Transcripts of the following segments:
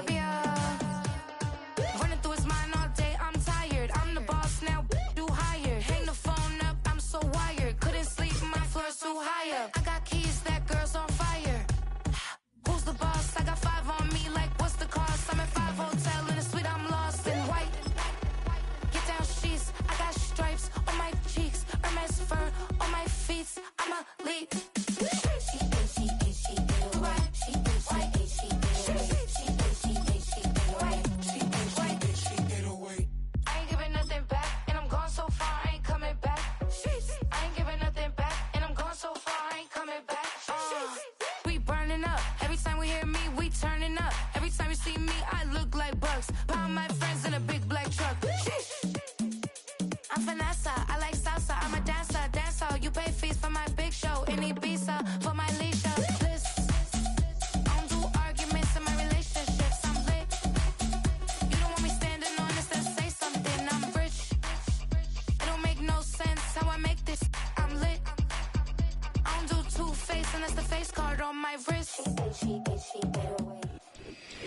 Yeah. Running through his mind all day, I'm tired. I'm the boss now, do higher. Hang the phone up, I'm so wired. Couldn't sleep, my floor's too high up. I got keys, that girl's on fire. Who's the boss? I got 5 on me, like what's the cost? I'm at 5 hotel in a suite, I'm lost in white. Get down sheets, I got stripes on my cheeks. Hermes fur on my feet, I'm a lead.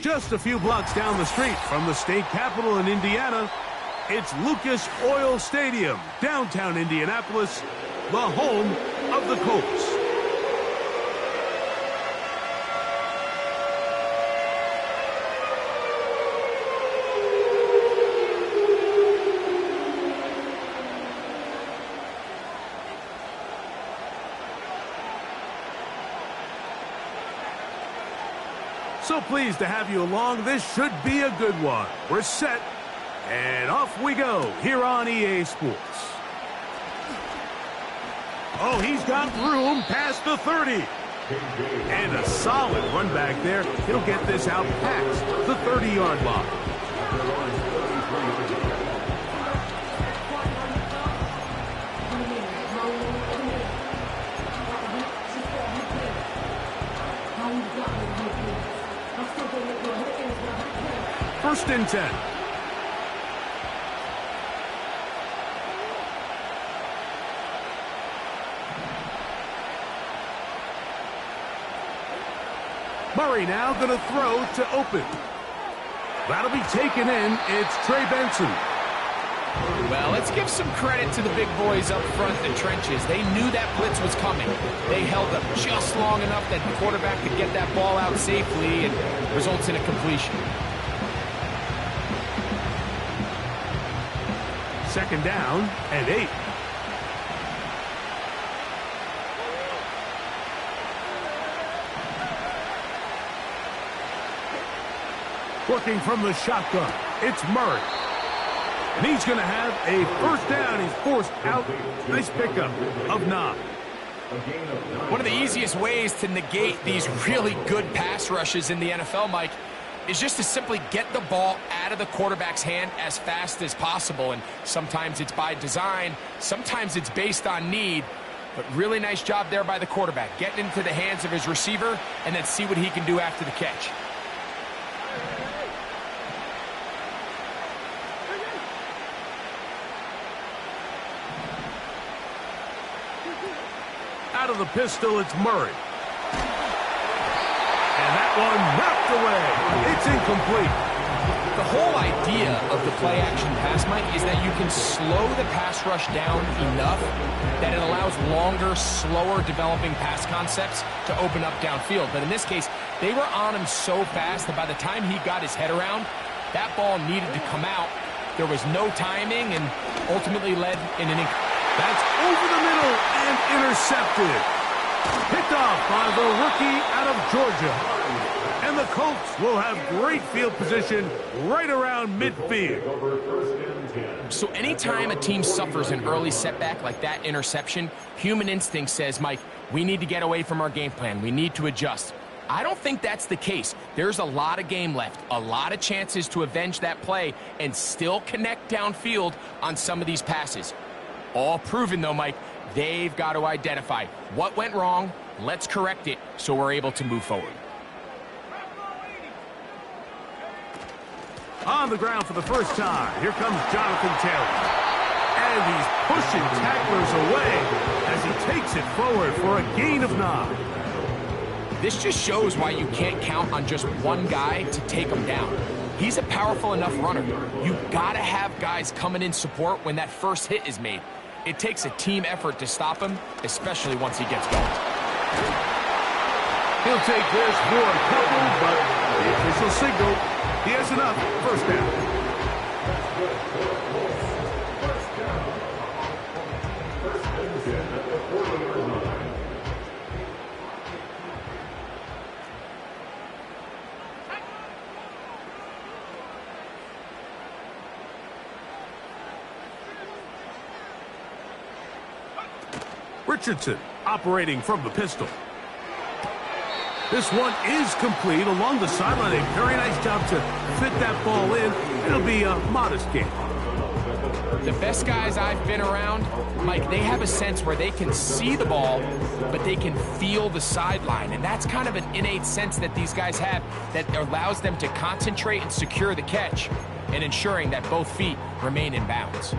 Just a few blocks down the street from the state capitol in Indiana, it's Lucas Oil Stadium, downtown Indianapolis, the home of the Colts. So pleased to have you along. This should be a good one. We're set, and off we go here on EA Sports. Oh, he's got room past the 30. And a solid run back there. He'll get this out past the 30-yard line. First and 10. Murray now going to throw to open. That'll be taken in. It's Trey Benson. Well, let's give some credit to the big boys up front in the trenches. They knew that blitz was coming. They held up just long enough that the quarterback could get that ball out safely and results in a completion. Second down and 8. Working from the shotgun, it's Murray. And he's going to have a first down. He's forced out. Nice pickup of 9. One of the easiest ways to negate these really good pass rushes in the NFL, Mike, is just to simply get the ball out of the quarterback's hand as fast as possible. And sometimes it's by design, sometimes it's based on need, but really nice job there by the quarterback, getting into the hands of his receiver and then see what he can do after the catch. Out of the pistol, it's Murray. And that one knocked away. It's incomplete. The whole idea of the play-action pass, Mike, is that you can slow the pass rush down enough that it allows longer, slower developing pass concepts to open up downfield. But in this case, they were on him so fast that by the time he got his head around, that ball needed to come out. There was no timing and ultimately led in an That's over the middle and intercepted. Picked off by the rookie out of Georgia. And the Colts will have great field position right around midfield. So anytime a team suffers an early setback like that interception, human instinct says, Mike, we need to get away from our game plan. We need to adjust. I don't think that's the case. There's a lot of game left, a lot of chances to avenge that play and still connect downfield on some of these passes. All proven, though, Mike, they've got to identify what went wrong, let's correct it so we're able to move forward. On the ground for the first time, here comes Jonathan Taylor. And he's pushing tacklers away as he takes it forward for a gain of 9. This just shows why you can't count on just one guy to take him down. He's a powerful enough runner. You've got to have guys coming in support when that first hit is made. It takes a team effort to stop him, especially once he gets going. He'll take this for a couple, but the official signal, he has enough. First down. Richardson operating from the pistol. This one is complete along the sideline. A very nice job to fit that ball in. It'll be a modest gain. The best guys I've been around, Mike, they have a sense where they can see the ball, but they can feel the sideline. And that's kind of an innate sense that these guys have that allows them to concentrate and secure the catch and ensuring that both feet remain in bounds.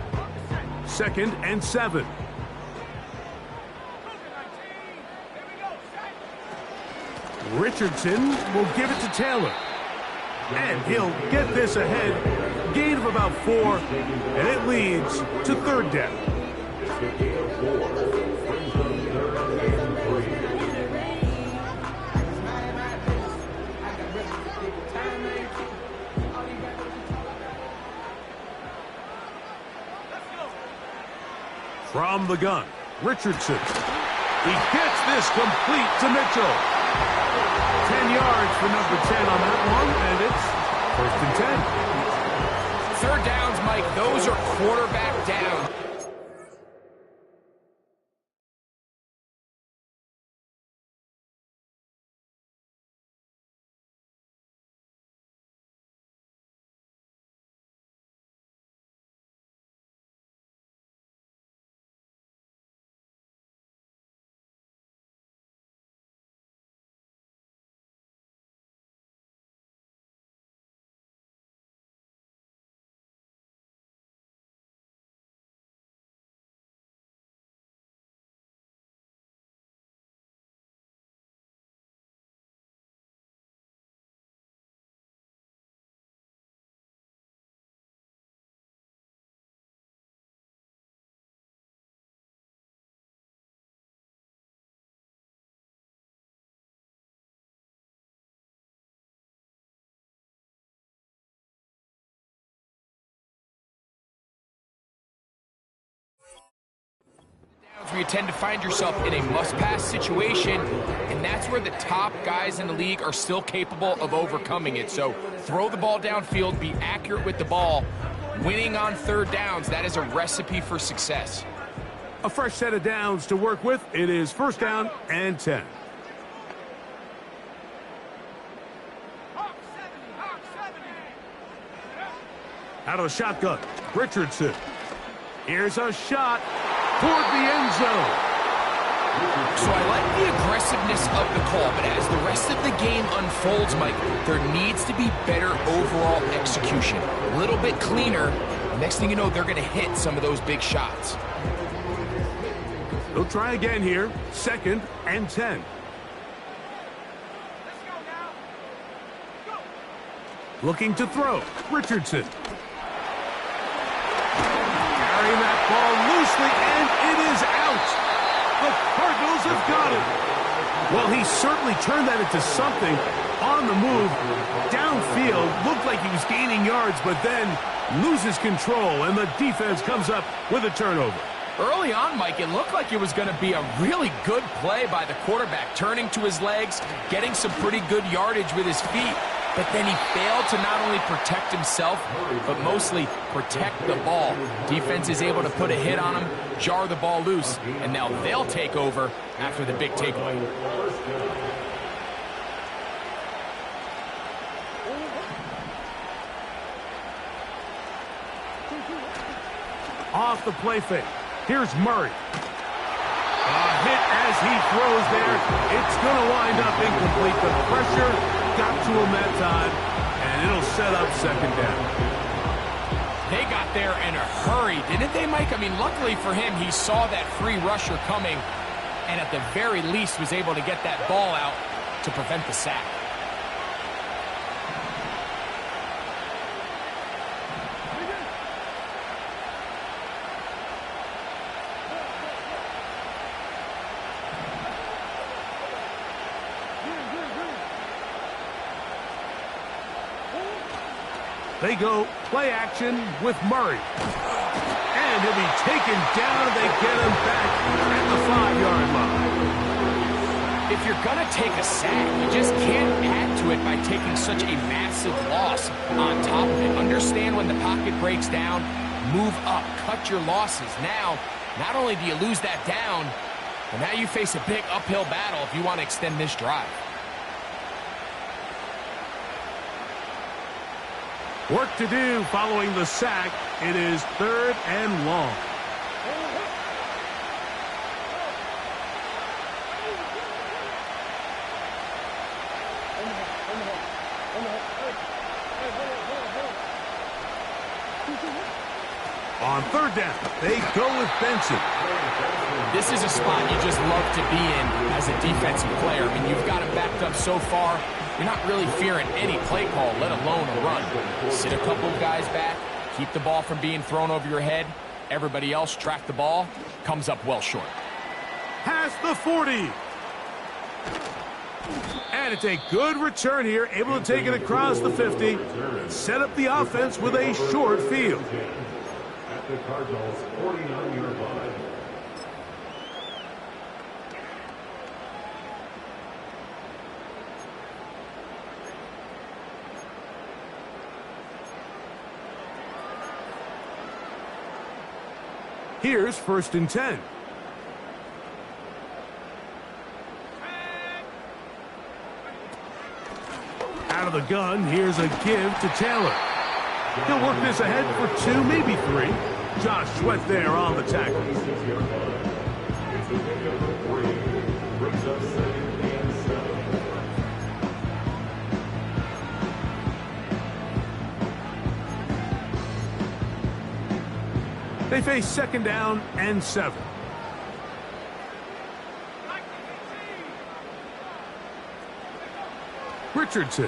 2nd and 7. Richardson will give it to Taylor. And he'll get this ahead. Gain of about 4. And it leads to 3rd down. From the gun, Richardson. He gets this complete to Mitchell. 10 yards for number 10 on that one, and it's 1st and 10. 3rd downs, Mike, those are quarterback down. Where you tend to find yourself in a must-pass situation, and that's where the top guys in the league are still capable of overcoming it. So throw the ball downfield, be accurate with the ball. Winning on 3rd downs, that is a recipe for success. A fresh set of downs to work with. It is 1st down and 10. Out of the shotgun, Richardson. Here's a shot toward the end zone. So I like the aggressiveness of the call, but as the rest of the game unfolds, Mike, there needs to be better overall execution. A little bit cleaner. Next thing you know, they're going to hit some of those big shots. They'll try again here. 2nd and 10. Looking to throw. Richardson. Carrying that ball loosely, and it is out. The Cardinals have got it. Well, he certainly turned that into something on the move. Downfield, looked like he was gaining yards, but then loses control, and the defense comes up with a turnover. Early on, Mike, it looked like it was going to be a really good play by the quarterback, turning to his legs, getting some pretty good yardage with his feet. But then he failed to not only protect himself, but mostly protect the ball. Defense is able to put a hit on him, jar the ball loose, and now they'll take over after the big takeaway. Off the play fake. Here's Murray. A hit as he throws there. It's going to wind up incomplete. The pressure got to him that time, and it'll set up 2nd down. They got there in a hurry, didn't they, Mike? I mean, luckily for him, he saw that free rusher coming and at the very least was able to get that ball out to prevent the sack. They go play action with Murray. And he'll be taken down. They get him back at the 5-yard line. If you're going to take a sack, you just can't add to it by taking such a massive loss on top of it. Understand when the pocket breaks down, move up, cut your losses. Now, not only do you lose that down, but now you face a big uphill battle if you want to extend this drive. Work to do following the sack. It is 3rd and long. On 3rd down, they go with Benson. This is a spot you just love to be in as a defensive player. I mean, you've got him backed up so far. You're not really fearing any play call, let alone a run. Sit a couple of guys back, keep the ball from being thrown over your head. Everybody else track the ball, comes up well short. Past the 40. And it's a good return here, able to take it across the 50 and set up the offense with a short field. At the Cardinals' 49-yard line. Here's 1st and 10. Out of the gun, here's a give to Taylor. He'll work this ahead for 2, maybe 3. Josh Sweat there on the tackle. They face 2nd down and 7. Richardson.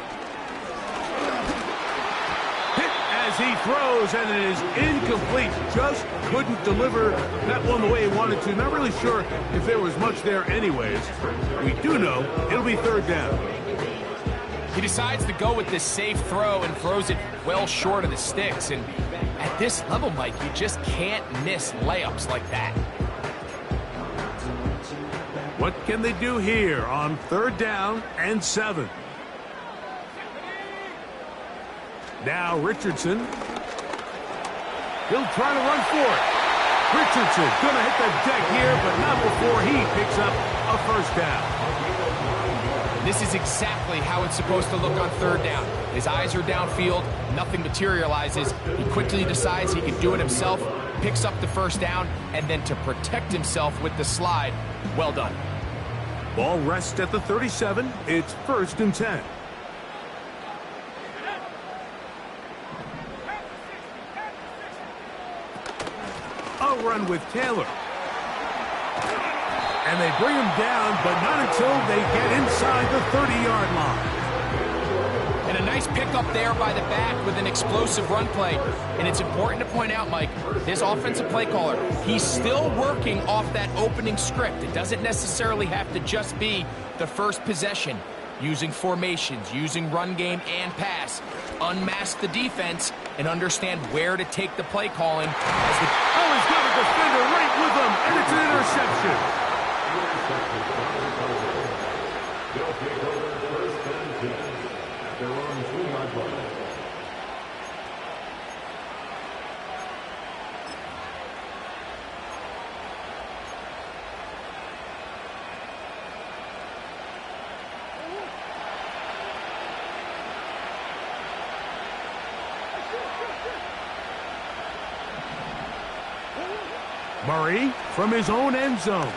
Hit as he throws, and it is incomplete. Just couldn't deliver that one the way he wanted to. Not really sure if there was much there anyways. We do know it'll be 3rd down. He decides to go with this safe throw and throws it well short of the sticks. And at this level, Mike, you just can't miss layups like that. What can they do here on 3rd down and 7? Now Richardson. He'll try to run for it. Richardson gonna hit the deck here, but not before he picks up a 1st down. This is exactly how it's supposed to look on 3rd down. His eyes are downfield, nothing materializes. He quickly decides he can do it himself, picks up the 1st down, and then to protect himself with the slide, well done. Ball rests at the 37. It's 1st and 10. A run with Taylor. And they bring him down, but not until they get inside the 30-yard line. And a nice pickup there by the back with an explosive run play. And it's important to point out, Mike, this offensive play caller, he's still working off that opening script. It doesn't necessarily have to just be the first possession. Using formations, using run game and pass. Unmask the defense and understand where to take the play calling. Oh, he's got a defender right with him, and it's an interception. They'll take over 1st and 10 at their own 2-yard line. Murray from his own end zone.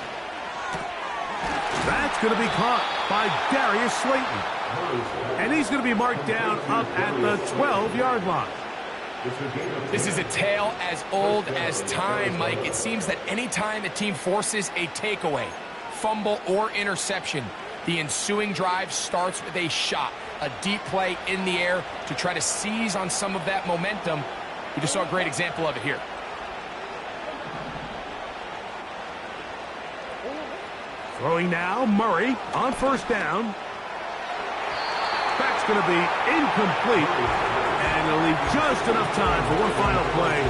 That's going to be caught by Darius Slayton. And he's going to be marked down up at the 12-yard line. This is a tale as old as time, Mike. It seems that any time a team forces a takeaway, fumble, or interception, the ensuing drive starts with a shot, a deep play in the air to try to seize on some of that momentum. We just saw a great example of it here. Throwing now, Murray on first down. That's going to be incomplete, and it'll leave just enough time for one final play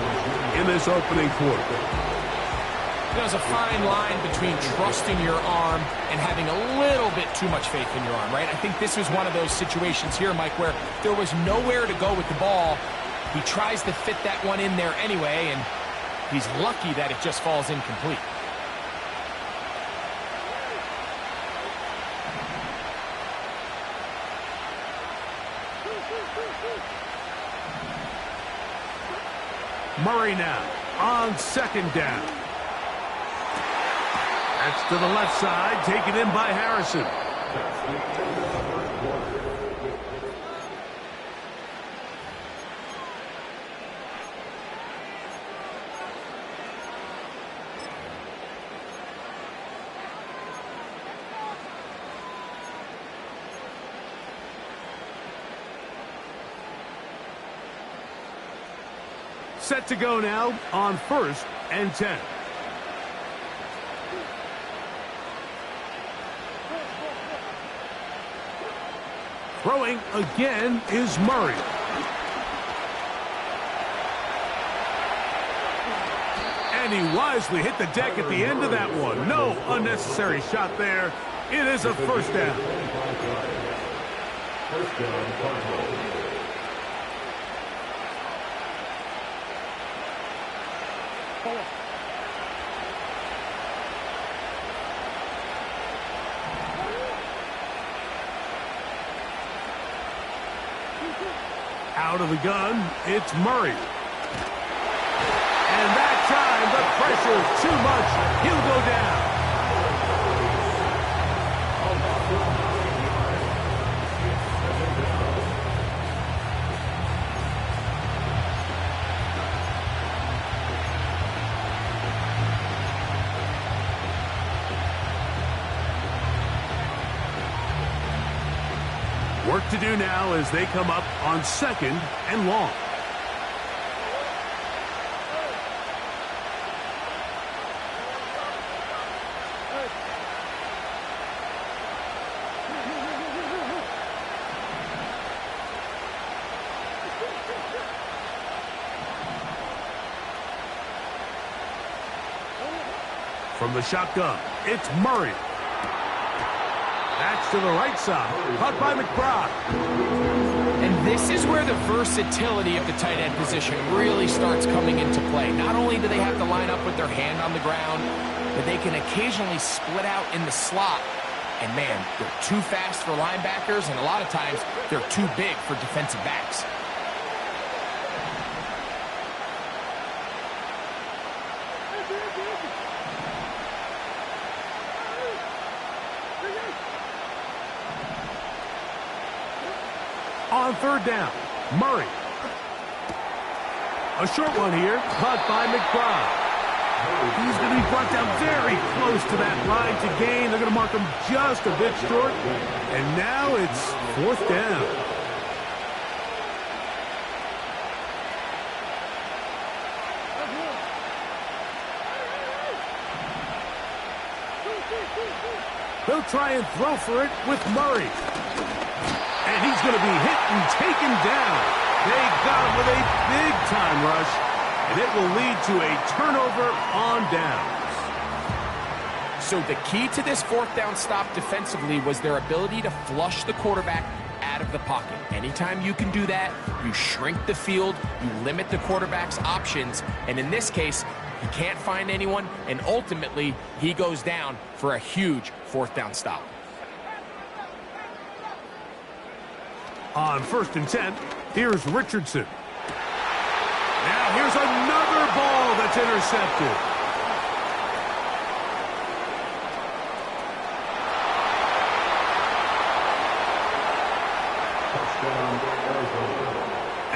in this opening quarter. There's a fine line between trusting your arm and having a little bit too much faith in your arm, right? I think this was one of those situations here, Mike, where there was nowhere to go with the ball. He tries to fit that one in there anyway, and he's lucky that it just falls incomplete. Murray now on second down. That's to the left side, taken in by Harrison. Set to go now on 1st and 10. Throwing again is Murray. And he wisely hit the deck at the end of that one. No unnecessary shot there. It is a first down. First down, Cardinals. Out of the gun, it's Murray. And that time, the pressure is too much. He'll go down. Work to do now as they come up on 2nd and long. From the shotgun, it's Murray. That's to the right side, caught by McBride. And this is where the versatility of the tight end position really starts coming into play. Not only do they have to line up with their hand on the ground, but they can occasionally split out in the slot. And man, they're too fast for linebackers, and a lot of times they're too big for defensive backs. On 3rd down, Murray. A short one here, caught by McBride. He's going to be brought down very close to that line to gain. They're going to mark him just a bit short. And now it's 4th down. They'll try and throw for it with Murray. And he's going to be hit and taken down. They got him with a big-time rush, and it will lead to a turnover on downs. So the key to this 4th down stop defensively was their ability to flush the quarterback out of the pocket. Anytime you can do that, you shrink the field, you limit the quarterback's options, and in this case, he can't find anyone, and ultimately, he goes down for a huge 4th down stop. On 1st and 10, here's Richardson. Now here's another ball that's intercepted.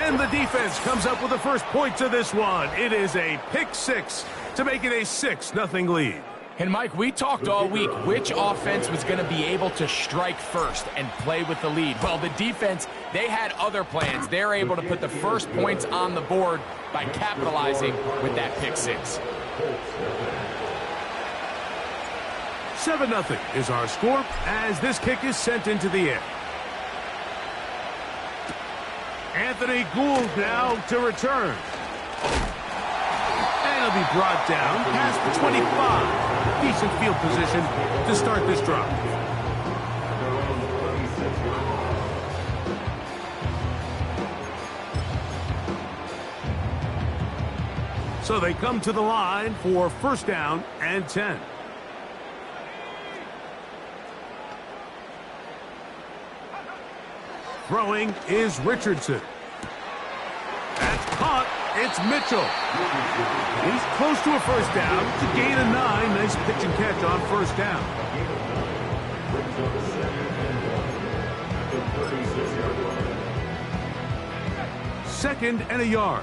And the defense comes up with the first points of this one. It is a pick six to make it a 6-0 lead. And Mike, we talked all week which offense was going to be able to strike first and play with the lead. Well, the defense, they had other plans. They're able to put the first points on the board by capitalizing with that pick six. 7-0 is our score as this kick is sent into the air. Anthony Gould now to return. And he'll be brought down past the 25. Decent field position to start this drive. So they come to the line for first down and 10. Throwing is Richardson. That's caught. It's Mitchell. He's close to a first down to gain a 9. Nice pitch and catch on first down. Second and a yard.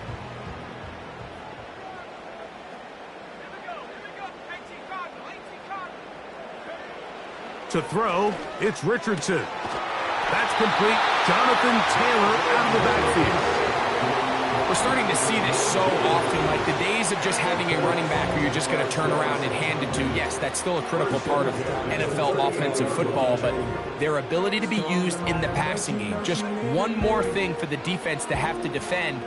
To throw, it's Richardson. That's complete. Jonathan Taylor out of the backfield. We're starting to see this so often, like the days of just having a running back who you're just going to turn around and hand it to. Yes, that's still a critical part of NFL offensive football, but their ability to be used in the passing game, just one more thing for the defense to have to defend,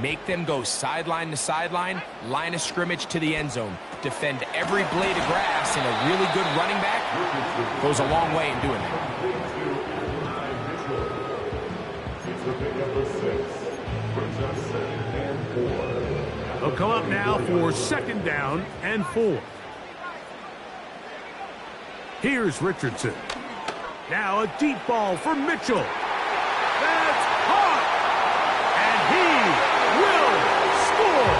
make them go sideline to sideline, line of scrimmage to the end zone. Defend every blade of grass, and a really good running back goes a long way in doing that. They'll come up now for second down and 4. Here's Richardson. Now a deep ball for Mitchell. That's caught! And he will score!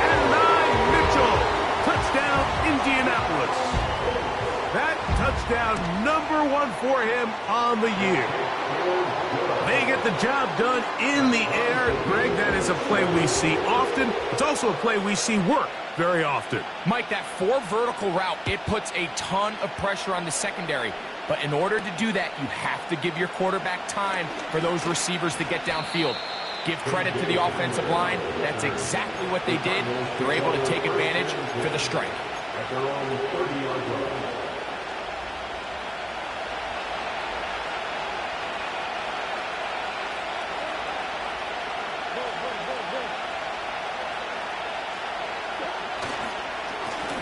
And 9, Mitchell. Touchdown, Indianapolis. That touchdown number 1 for him on the year. They get the job done in the air. Greg, that is a play we see often. It's also a play we see work very often. Mike, that 4 vertical route, it puts a ton of pressure on the secondary. But in order to do that, you have to give your quarterback time for those receivers to get downfield. Give credit to the offensive line. That's exactly what they did. They're able to take advantage for the strike. At their own 30-yard line.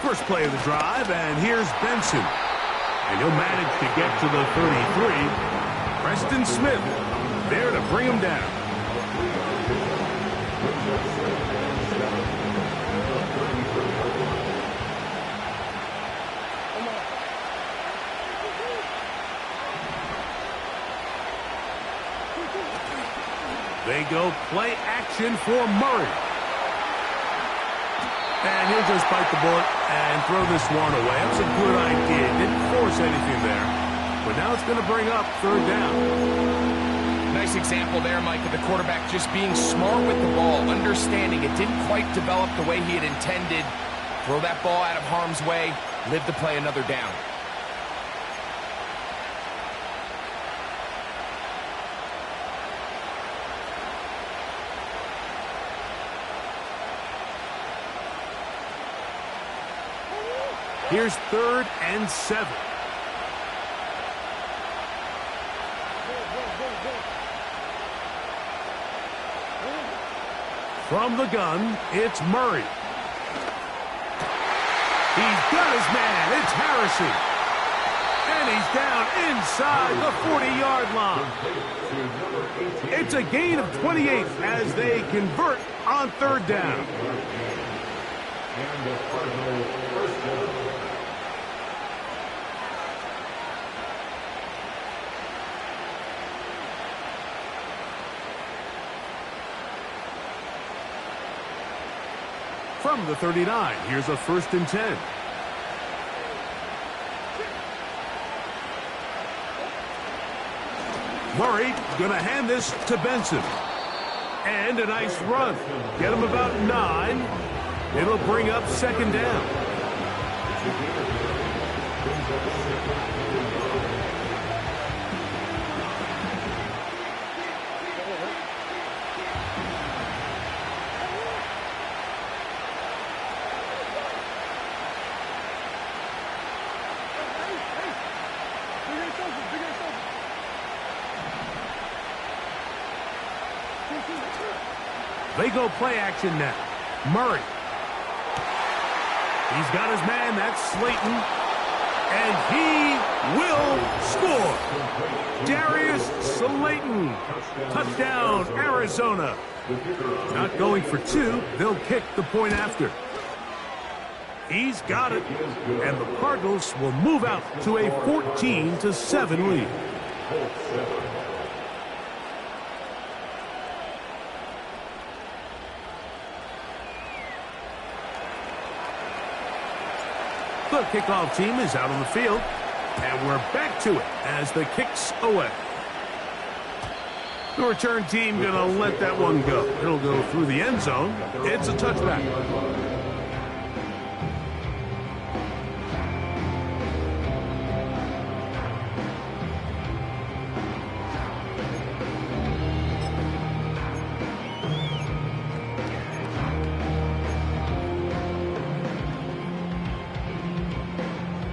First play of the drive, and here's Benson. And he'll manage to get to the 33. Preston Smith there to bring him down. They go play action for Murray. And he'll just bite the bullet and throw this one away. That was a good idea. Didn't force anything there. But now it's going to bring up third down. Nice example there, Mike, of the quarterback just being smart with the ball, understanding it didn't quite develop the way he had intended. Throw that ball out of harm's way, live to play another down. Here's 3rd and 7. From the gun, it's Murray. He's got his man. It's Harrison. And he's down inside the 40-yard line. It's a gain of 28 as they convert on third down. And the final first down. From the 39, here's a 1st and 10. Murray gonna hand this to Benson. And a nice run. Get him about 9. It'll bring up second down. They go play action now. Murray. He's got his man. That's Slayton. And he will score. Darius Slayton. Touchdown, Arizona. Not going for 2. They'll kick the point after. He's got it. And the Cardinals will move out to a 14-7 lead. The kickoff team is out on the field, and we're back to it as the kick's away. The return team going to let that one go. It'll go through the end zone. It's a touchback.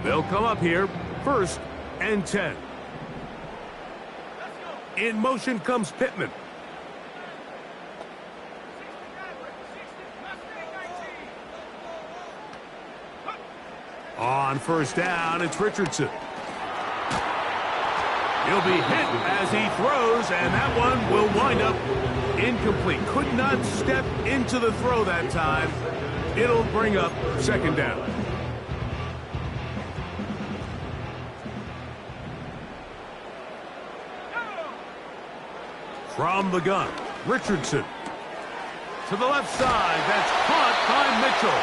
They'll come up here, 1st and 10. In motion comes Pittman. On 1st down, it's Richardson. He'll be hit as he throws, and that one will wind up incomplete. Could not step into the throw that time. It'll bring up second down. From the gun, Richardson. To the left side, that's caught by Mitchell.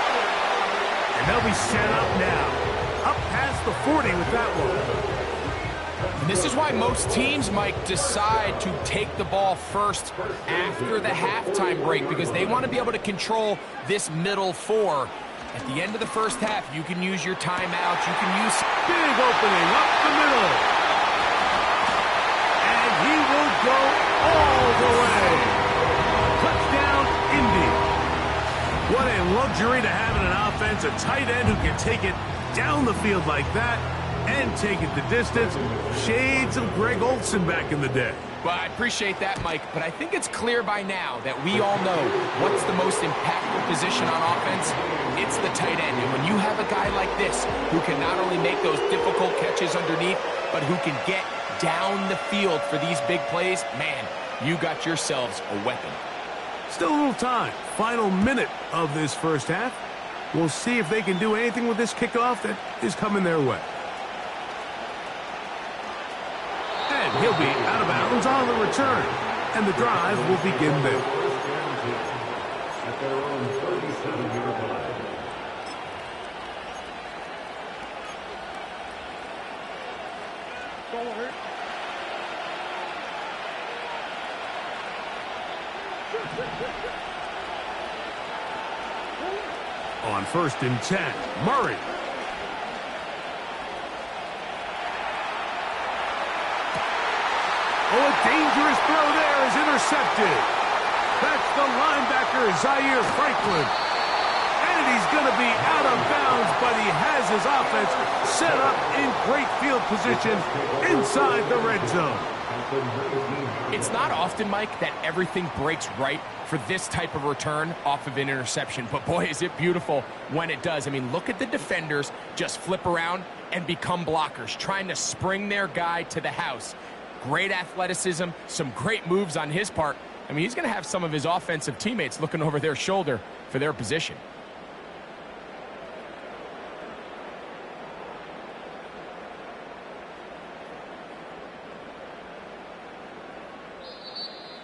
And they'll be set up now. Up past the 40 with that one. And this is why most teams, Mike, decide to take the ball first after the halftime break, because they want to be able to control this middle 4. At the end of the first half, you can use your timeouts. You can use... Big opening up the middle. And he will go all the way. Touchdown, Indy. What a luxury to have in an offense, a tight end who can take it down the field like that and take it the distance. Shades of Greg Olsen back in the day. Well, I appreciate that, Mike, but I think it's clear by now that we all know what's the most impactful position on offense. It's the tight end. And when you have a guy like this who can not only make those difficult catches underneath, but who can get down the field for these big plays, man, you got yourselves a weapon. Still a little time. Final minute of this first half. We'll see if they can do anything with this kickoff that is coming their way. And he'll be out of bounds on the return. And the drive will begin there. At their own 37-yard line. On 1st and 10, Murray. Oh, a dangerous throw there is intercepted. That's the linebacker, Zaire Franklin. And he's going to be out of bounds, but he has his offense set up in great field position inside the red zone. It's not often, Mike, that everything breaks right for this type of return off of an interception. But boy, is it beautiful when it does. I mean, look at the defenders just flip around and become blockers, trying to spring their guy to the house. Great athleticism, some great moves on his part. I mean, he's going to have some of his offensive teammates looking over their shoulder for their position.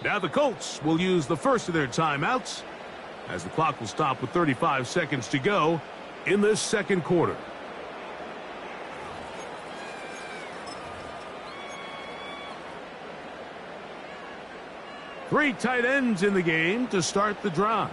Now the Colts will use the first of their timeouts as the clock will stop with 35 seconds to go in this second quarter. Three tight ends in the game to start the drive.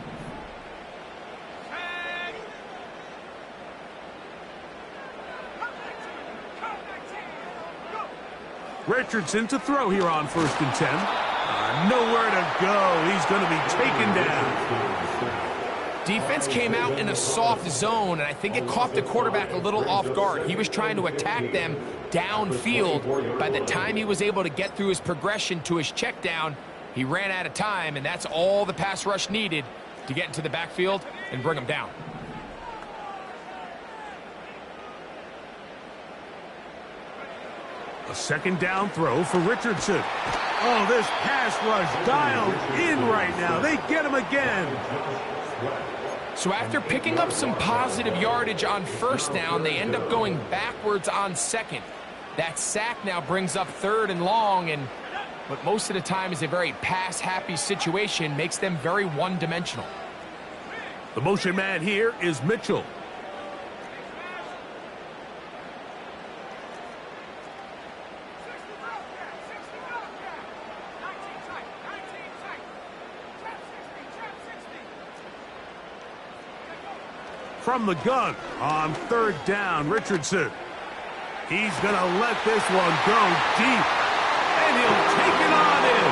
Richardson to throw here on 1st and 10. Nowhere to go. He's going to be taken down. Defense came out in a soft zone, and I think it caught the quarterback a little off guard. He was trying to attack them downfield. By the time he was able to get through his progression to his check down, he ran out of time, and that's all the pass rush needed to get into the backfield and bring him down. A 2nd down throw for Richardson. Oh, this pass rush dialed in right now. They get him again. So after picking up some positive yardage on 1st down, they end up going backwards on 2nd. That sack now brings up 3rd and long, and what most of the time is a very pass-happy situation makes them very one-dimensional. The motion man here is Mitchell. From the gun on 3rd down, Richardson. He's going to let this one go deep, and he'll take it on in.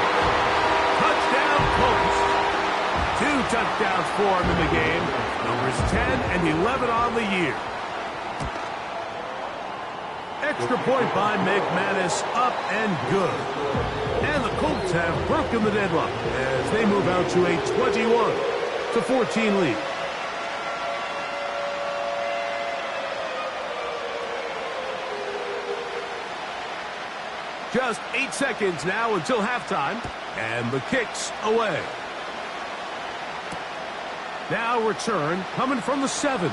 Touchdown, Colts. 2 touchdowns for him in the game. Numbers 10 and 11 on the year. Extra point by McManus, up and good. And the Colts have broken the deadlock as they move out to a 21-14 lead. Just 8 seconds now until halftime, and the kick's away. Now return coming from the 7.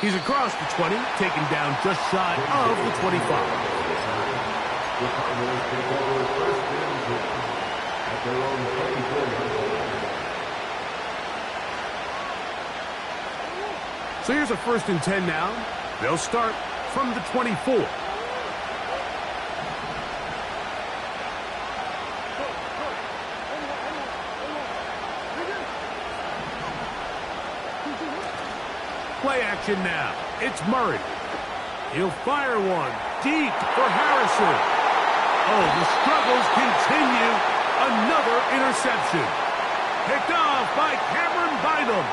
He's across the 20, taken down just shy of the 25. So here's a 1st and 10 now. They'll start from the 24. Play action now. It's Murray. He'll fire one deep for Harrison. Oh, the struggles continue. Another interception. Picked off by Cameron Bynum.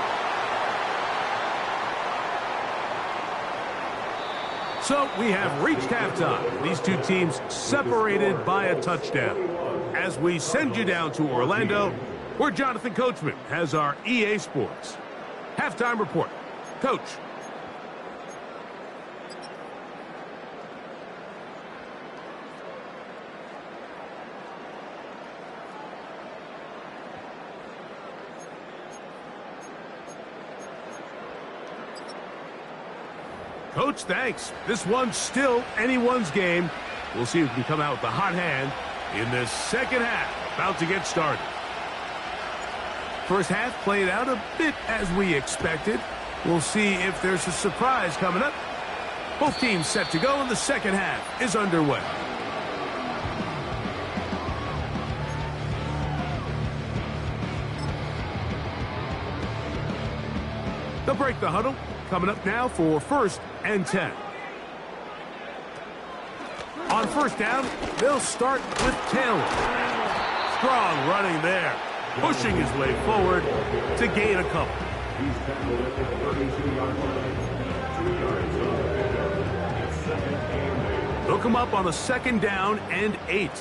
So we have reached halftime. These two teams separated by a touchdown. As we send you down to Orlando, where Jonathan Coachman has our EA Sports halftime report. Coach. Coach, thanks. This one's still anyone's game. We'll see who can come out with the hot hand in this 2nd half. About to get started. First half played out a bit as we expected. We'll see if there's a surprise coming up. Both teams set to go, and the 2nd half is underway. They'll break the huddle. Coming up now for 1st and 10. On 1st down, they'll start with Taylor. Strong running there, pushing his way forward to gain a couple. He's tackled at the 32-yard line. 2 yards on the pickup. It's 2nd and 8. They'll come up on a 2nd down and 8.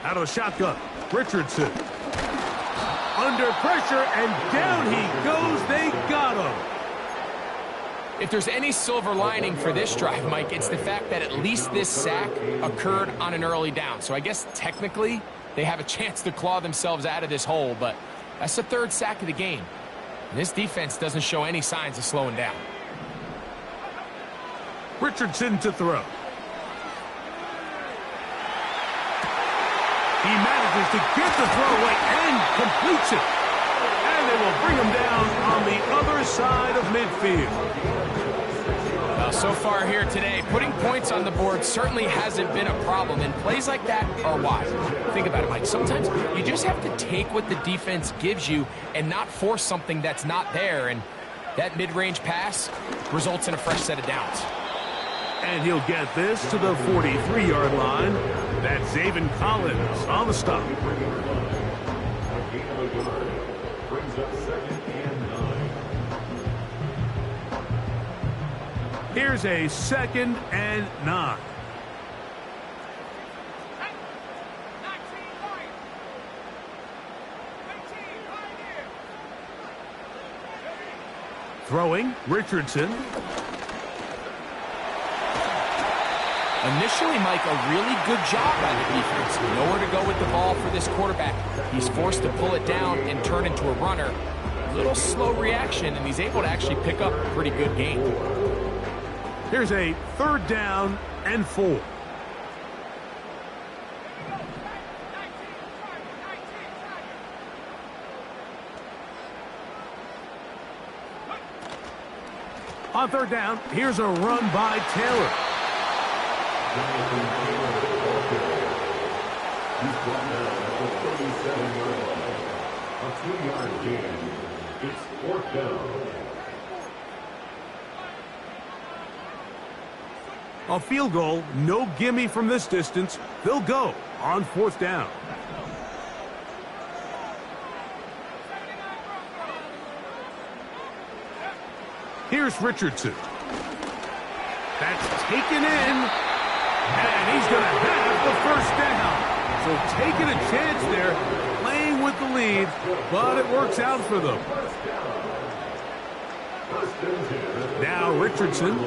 Out of the shotgun, Richardson. Under pressure, and down he goes. They got him. If there's any silver lining for this drive, Mike, it's the fact that at least this sack occurred on an early down. So I guess technically they have a chance to claw themselves out of this hole, but that's the 3rd sack of the game. And this defense doesn't show any signs of slowing down. Richardson to throw. He manages to get the throw away and completes it. And they will bring him down on the other side of midfield. Well, So far here today, putting points on the board certainly hasn't been a problem, and plays like that are why. Think about it, Mike. Sometimes you just have to take what the defense gives you and not force something that's not there, and that mid-range pass results in a fresh set of downs. And he'll get this to the 43-yard line. That's Zaven Collins on the stop. A gain of a yard. Brings up 2nd and 9. Here's a 2nd and 9. Throwing, Richardson. Initially, Mike, a really good job by the defense. Nowhere to go with the ball for this quarterback. He's forced to pull it down and turn into a runner. A little slow reaction, and he's able to actually pick up a pretty good gain. Here's a 3rd down and 4. On 3rd down, here's a run by Taylor. He's brought down at the 37-yard line. A 2-yard gain. It's 4th down. A field goal, no gimme from this distance. They'll go on 4th down. Here's Richardson. That's taken in, and he's going to have the 1st down. So taking a chance there, playing with the lead, but it works out for them. Now Richardson.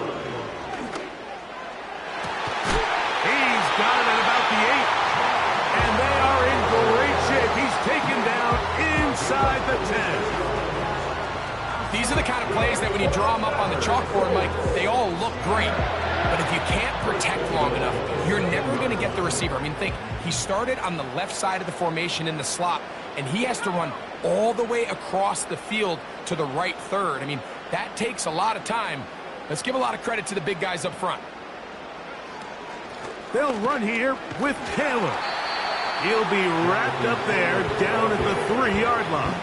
He's got it at about the 8, and they are in great shape. He's taken down inside the 10. These are the kind of plays that when you draw them up on the chalkboard, Mike, they all look great. But if you can't protect long enough, you're never going to get the receiver. I mean, think, he started on the left side of the formation in the slot, and he has to run all the way across the field to the right third. I mean, that takes a lot of time. Let's give a lot of credit to the big guys up front. They'll run here with Taylor. He'll be wrapped up there down at the 3-yard line.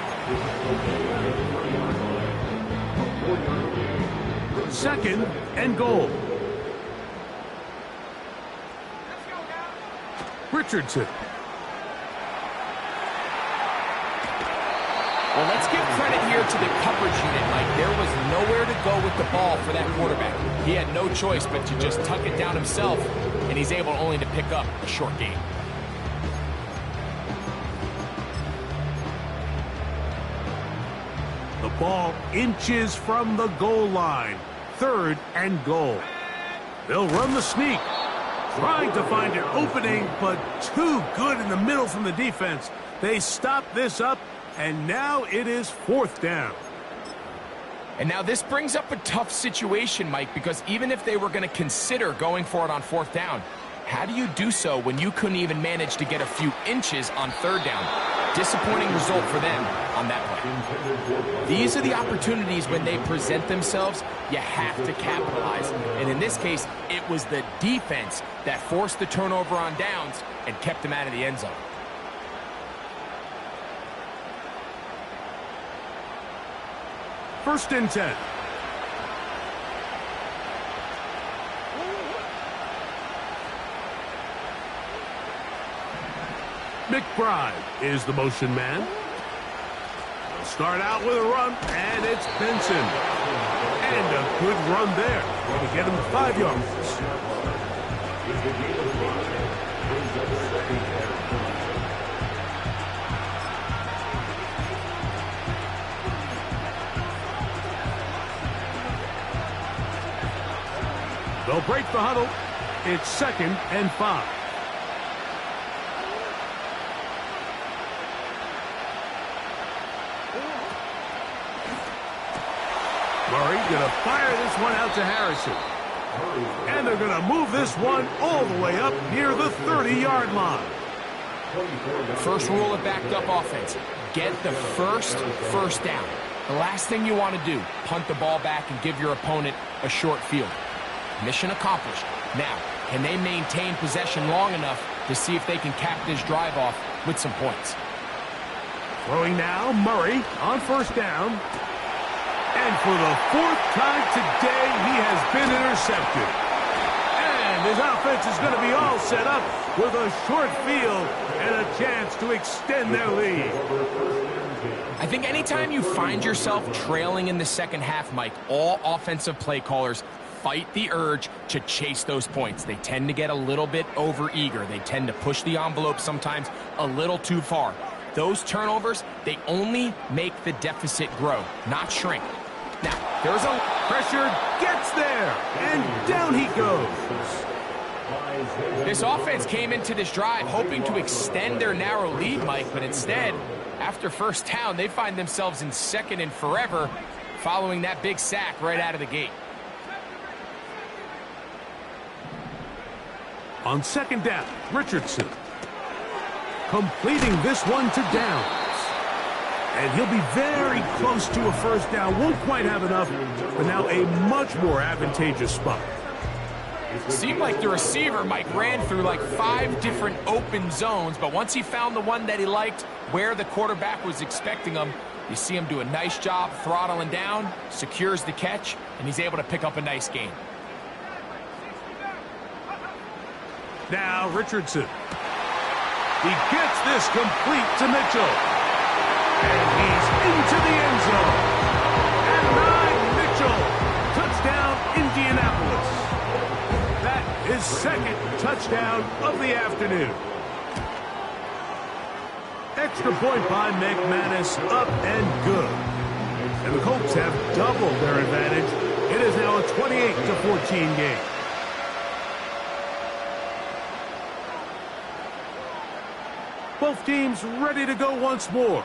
2nd and goal. Richardson. Well, let's give credit here to the coverage unit, Mike. There was nowhere to go with the ball for that quarterback. He had no choice but to just tuck it down himself, and he's able only to pick up a short gain. The ball inches from the goal line. 3rd and goal. They'll run the sneak. Trying to find an opening, but too good in the middle from the defense. They stop this up, and now it is 4th down. And now this brings up a tough situation, Mike, because even if they were going to consider going for it on 4th down, how do you do so when you couldn't even manage to get a few inches on 3rd down? Disappointing result for them on that play. These are the opportunities when they present themselves, you have to capitalize. And in this case, it was the defense that forced the turnover on downs and kept them out of the end zone. First and 10. McBride is the motion man. They'll start out with a run, and it's Benson. And a good run there. Going to get him 5 yards. They'll break the huddle. It's 2nd and 5. Murray going to fire this one out to Harrison. And they're going to move this one all the way up near the 30-yard line. First rule of backed up offense. Get the first down. The last thing you want to do, punt the ball back and give your opponent a short field. Mission accomplished. Now, can they maintain possession long enough to see if they can cap this drive off with some points? Throwing now, Murray on first down. And for the fourth time today, he has been intercepted. And his offense is going to be all set up with a short field and a chance to extend their lead. I think anytime you find yourself trailing in the second half, Mike, all offensive play callers fight the urge to chase those points. They tend to get a little bit overeager. They tend to push the envelope sometimes a little too far. Those turnovers, they only make the deficit grow, not shrink. Now, there's a pressure, gets there, and down he goes. This offense came into this drive hoping to extend their narrow lead, Mike, but instead, after first down, they find themselves in second and forever following that big sack right out of the gate. On second down, Richardson completing this one to Downs. And he'll be very close to a first down. Won't quite have enough, but now a much more advantageous spot. Seemed like the receiver, Mike, ran through like 5 different open zones, but once he found the one that he liked, where the quarterback was expecting him, you see him do a nice job throttling down, secures the catch, and he's able to pick up a nice gain. Now Richardson. He gets this complete to Mitchell. And he's into the end zone. And 9, Mitchell. Touchdown, Indianapolis. That is second touchdown of the afternoon. Extra point by McManus, up and good. And the Colts have doubled their advantage. It is now a 28-14 game. Both teams ready to go once more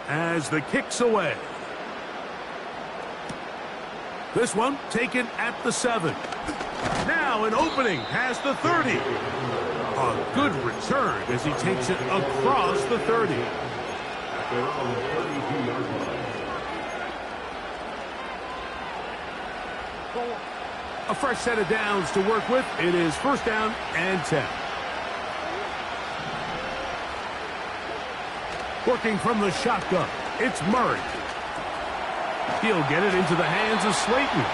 as the kick's away. This one taken at the 7. Now an opening past the 30. A good return as he takes it across the 30. A fresh set of downs to work with. It is first down and 10. Working from the shotgun, it's Murray. He'll get it into the hands of Slayton.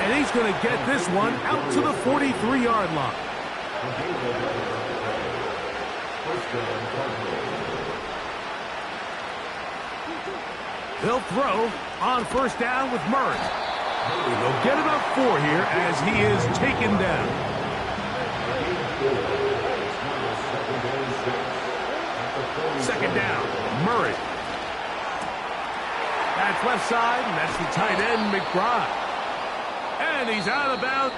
And he's going to get this one out to the 43-yard line. He'll throw on first down with Murray. He'll get about 4 here as he is taken down. Second down, Murray. That's left side, and that's the tight end, McBride. And he's out of bounds.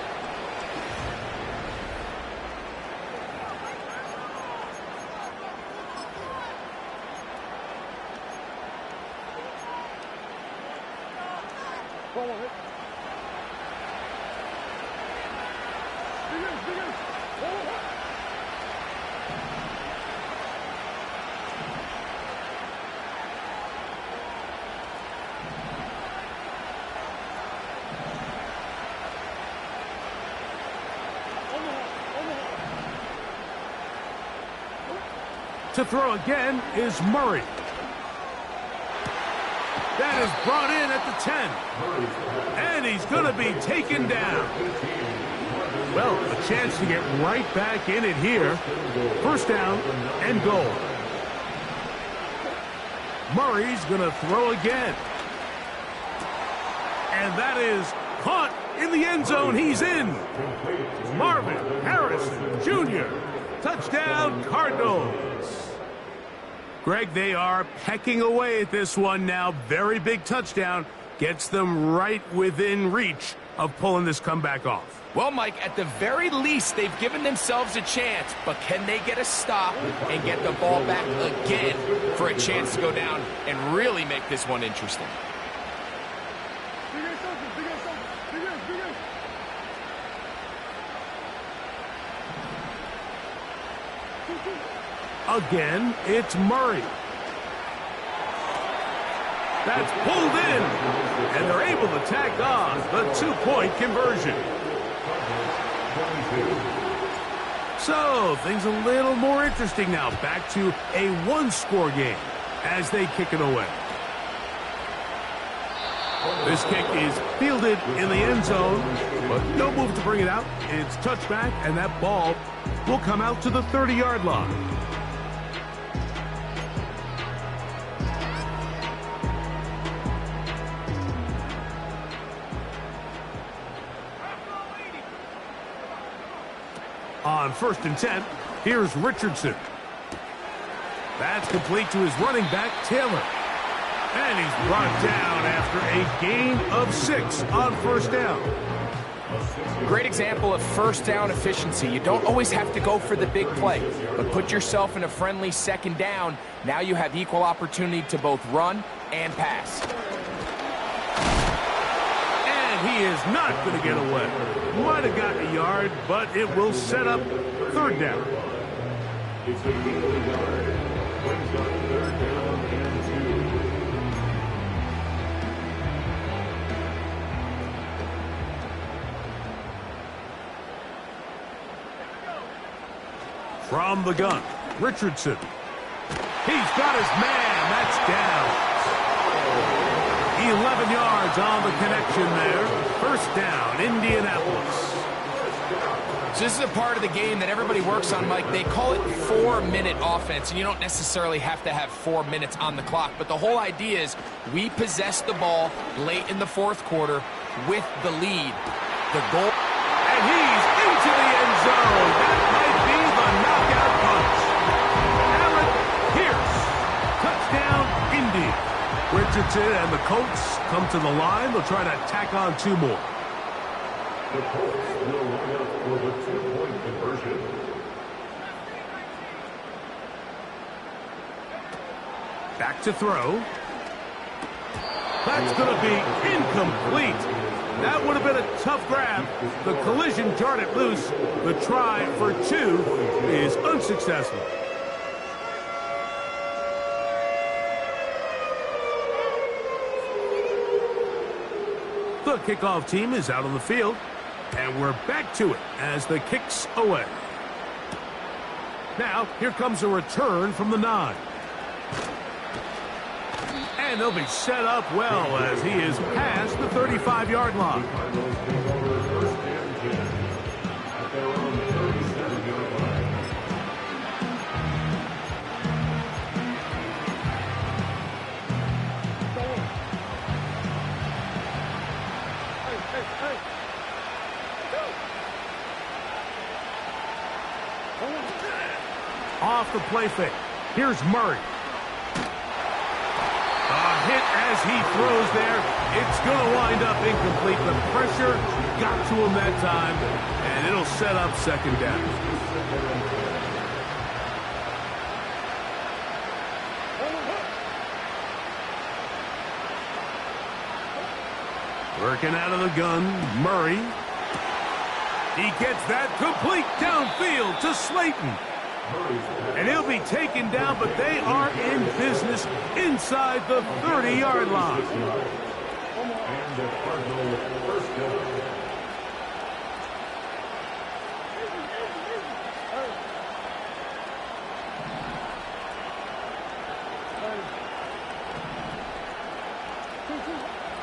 To throw again is Murray. That is brought in at the 10. And he's going to be taken down. Well, a chance to get right back in it here. First down and goal. Murray's going to throw again. And that is caught in the end zone. He's in. Marvin Harrison Jr. Touchdown, Cardinals. Greg, they are pecking away at this one now. Very big touchdown. Gets them right within reach of pulling this comeback off. Well, Mike, at the very least, they've given themselves a chance, but can they get a stop and get the ball back again for a chance to go down and really make this one interesting? Again, it's Murray. That's pulled in, and they're able to tack on the 2-point conversion. So, things a little more interesting now. Back to a one-score game as they kick it away. This kick is fielded in the end zone, but no move to bring it out. It's touchback, and that ball will come out to the 30-yard line. On 1st and 10, here's Richardson. That's complete to his running back, Taylor. And he's brought down after a gain of 6 on 1st down. Great example of first down efficiency. You don't always have to go for the big play, but put yourself in a friendly 2nd down. Now you have equal opportunity to both run and pass. And he is not going to get away. Might have gotten a yard, but it will set up 3rd down. It's a gain of a yard. Brings up 3rd down and 2. From the gun, Richardson. He's got his man. That's down. 11 yards on the connection there. 1st down, Indianapolis. So this is a part of the game that everybody works on, Mike. They call it 4-minute offense, and you don't necessarily have to have 4 minutes on the clock. But the whole idea is we possess the ball late in the 4th quarter with the lead. The goal. And he's into the end zone. That might be the knockout punch. Allen Pierce. Touchdown, Indy. Richardson and the Colts come to the line. They'll try to tack on 2 more. The Colts will line up for the 2-point conversion. Back to throw. That's going to be incomplete. That would have been a tough grab. The collision jarred it loose. The try for 2 is unsuccessful. The kickoff team is out on the field, and we're back to it as the kick's away. Now, here comes a return from the 9. And they'll be set up well as he is past the 35-yard line. Cardinals take over 1st and 10 at their own 37-yard line. Off the play fake. Here's Murray. A hit as he throws there. It's going to wind up incomplete. The pressure got to him that time, and it'll set up 2nd down. Working out of the gun, Murray. He gets that complete downfield to Slayton. And he'll be taken down, but they are in business inside the 30-yard line. And the Cardinals 1st down.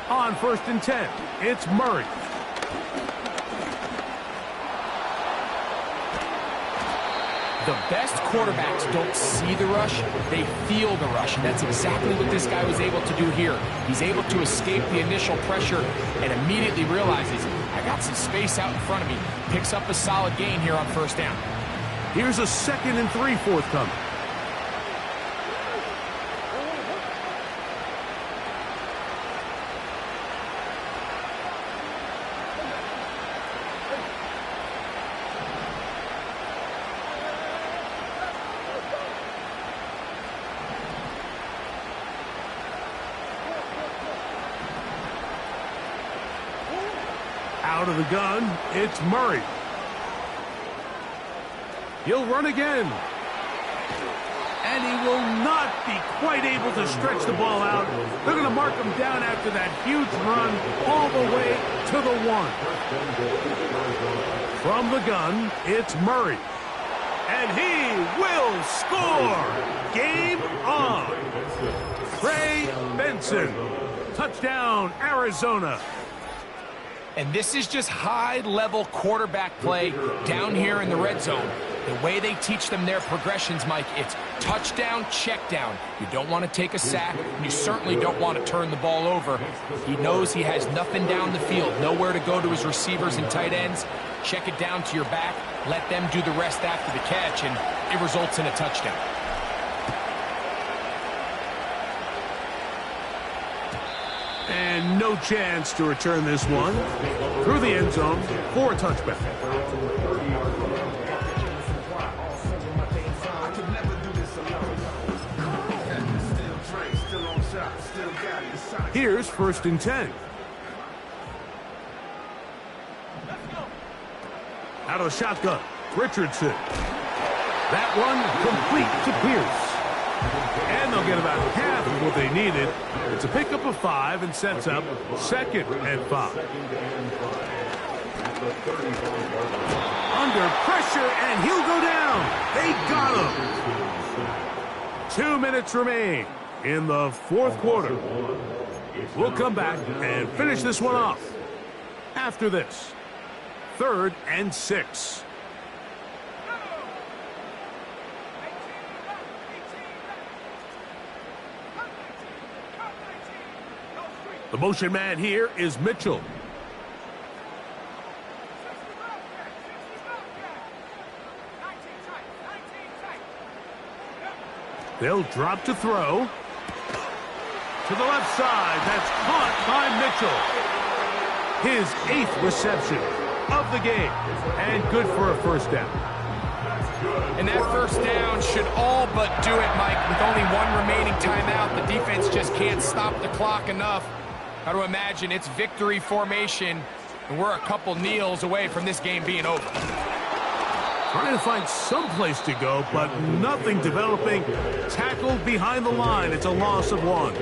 On 1st and 10, it's Murray. The best quarterbacks don't see the rush, they feel the rush, and that's exactly what this guy was able to do here. He's able to escape the initial pressure and immediately realizes, I got some space out in front of me. Picks up a solid gain here on 1st down. Here's a 2nd and 3 forthcoming. Out of the gun, it's Murray. He'll run again. And he will not be quite able to stretch the ball out. They're going to mark him down after that huge run all the way to the 1. From the gun, it's Murray. And he will score! Game on! Trey Benson. Touchdown, Arizona. And this is just high-level quarterback play down here in the red zone. The way they teach them their progressions, Mike, it's touchdown, check down. You don't want to take a sack, and you certainly don't want to turn the ball over. He knows he has nothing down the field, nowhere to go to his receivers and tight ends. Check it down to your back, let them do the rest after the catch, and it results in a touchdown. And no chance to return this one through the end zone for a touchback. Here's 1st and 10. Out of the shotgun, Richardson. That one complete to Pierce. And they'll get about half of what they needed. It's a pickup of 5 and sets up 2nd and 5. Under pressure, and he'll go down. They got him. 2 minutes remain in the 4th quarter. We'll come back and finish this one off after this. 3rd and 6. The motion man here is Mitchell. They'll drop to throw. To the left side, that's caught by Mitchell. His 8th reception of the game, and good for a 1st down. And that 1st down should all but do it, Mike. With only 1 remaining timeout, the defense just can't stop the clock enough. Got to imagine it's victory formation, and we're a couple kneels away from this game being over. Trying to find some place to go, but nothing developing. Tackled behind the line. It's a loss of 1.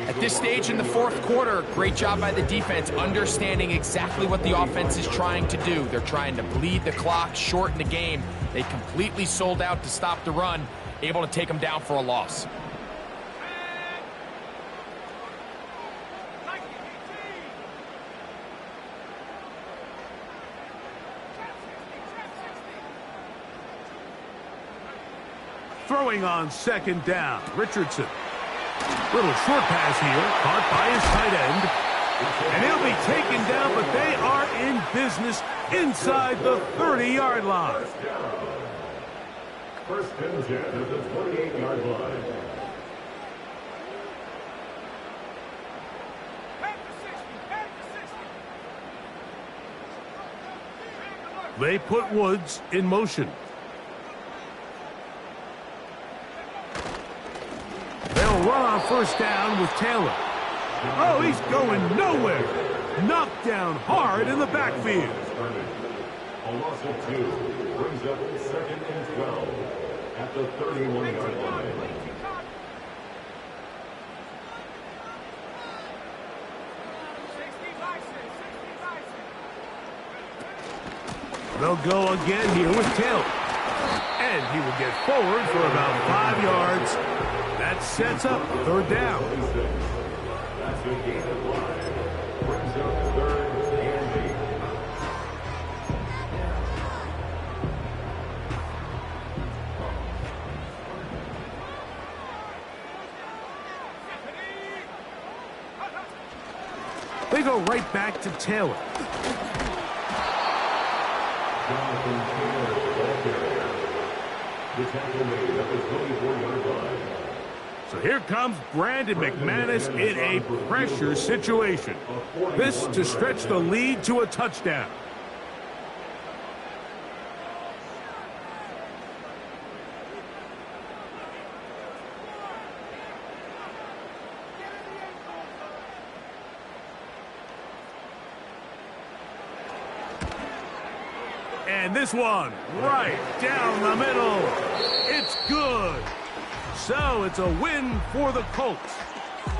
At this stage in the 4th quarter, great job by the defense, understanding exactly what the offense is trying to do. They're trying to bleed the clock, shorten the game. They completely sold out to stop the run, able to take them down for a loss. Throwing on 2nd down, Richardson. Little short pass here, caught by his tight end. And he'll be taken down, but they are in business inside the 30-yard line. 1st and 10 at the 28-yard line. They put Woods in motion. They'll run on 1st down with Taylor. Oh, he's going nowhere. Knocked down hard in the backfield. A loss of 2 brings up 2nd and 12 at the 31-yard line. They'll go again here with Taylor. And he will get forward for about 5 yards. That sets up 3rd down. That's a gain of 1. Brings up 3rd and 8. They go right back to Taylor. Jonathan Taylor, ball carrier. The tackle made at the 24-yard line. So here comes Brandon McManus in a pressure situation. This to stretch the lead to a touchdown. And this one, right down the middle. It's good. So it's a win for the Colts.